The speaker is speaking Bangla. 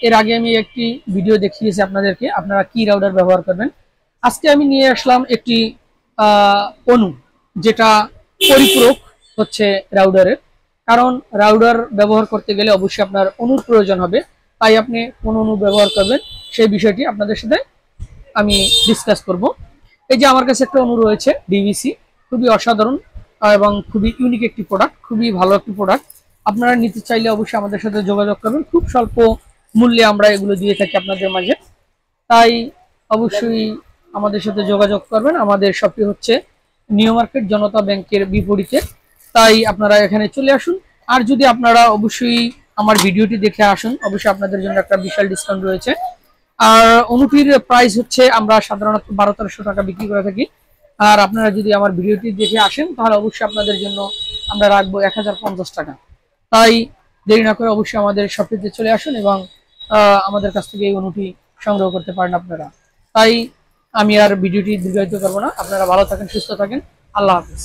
এর আগে আমি একটি ভিডিও দেখিয়েছি আপনাদেরকে আপনারা কি রাউটার ব্যবহার করবেন। আজকে আমি নিয়ে আসলাম একটি অণু, যেটা পরিপূরক হচ্ছে রাউটারের। কারণ রাউটার ব্যবহার করতে গেলে অবশ্যই আপনার অণুর প্রয়োজন হবে, তাই আপনি কোন অণু ব্যবহার করবেন সেই বিষয়টি আপনাদের সাথে আমি ডিসকাস করব। এই যে আমার কাছে একটা অণু রয়েছে ডিভিসি, খুবই অসাধারণ এবং খুবই ইউনিক একটি প্রোডাক্ট, খুবই ভালো একটি প্রোডাক্ট। আপনারা নিতে চাইলে অবশ্যই আমাদের সাথে যোগাযোগ করবেন, খুব স্বল্প মূল্যে আমরা এগুলো দিয়ে থাকি আপনাদের মাঝে। তাই অবশ্যই আমাদের সাথে যোগাযোগ করবেন। আমাদের শপটি হচ্ছে নিউ মার্কেট জনতা ব্যাংকের বিপরীতে, তাই আপনারা এখানে চলে আসুন। আর যদি আপনারা অবশ্যই আমার ভিডিওটি দেখে আসুন, অবশ্যই আপনাদের জন্য একটা বিশাল ডিসকাউন্ট রয়েছে। আর অনুটির প্রাইস হচ্ছে আমরা সাধারণত 1200-1300 টাকা বিক্রি করে থাকি। আর আপনারা যদি আমার ভিডিওটি দেখে আসেন তাহলে অবশ্যই আপনাদের জন্য আমরা রাখবো 1050 টাকা। তাই দেরি না করে অবশ্যই আমাদের শপটিতে চলে আসুন এবং আমাদের কাছ থেকে এই অনুটি সংগ্রহ করতে পারেন আপনারা। তাই আমি আর ভিডিওটি দীর্ঘায়িত করবো না, আপনারা ভালো থাকেন, সুস্থ থাকেন, আল্লাহ হাফিজ।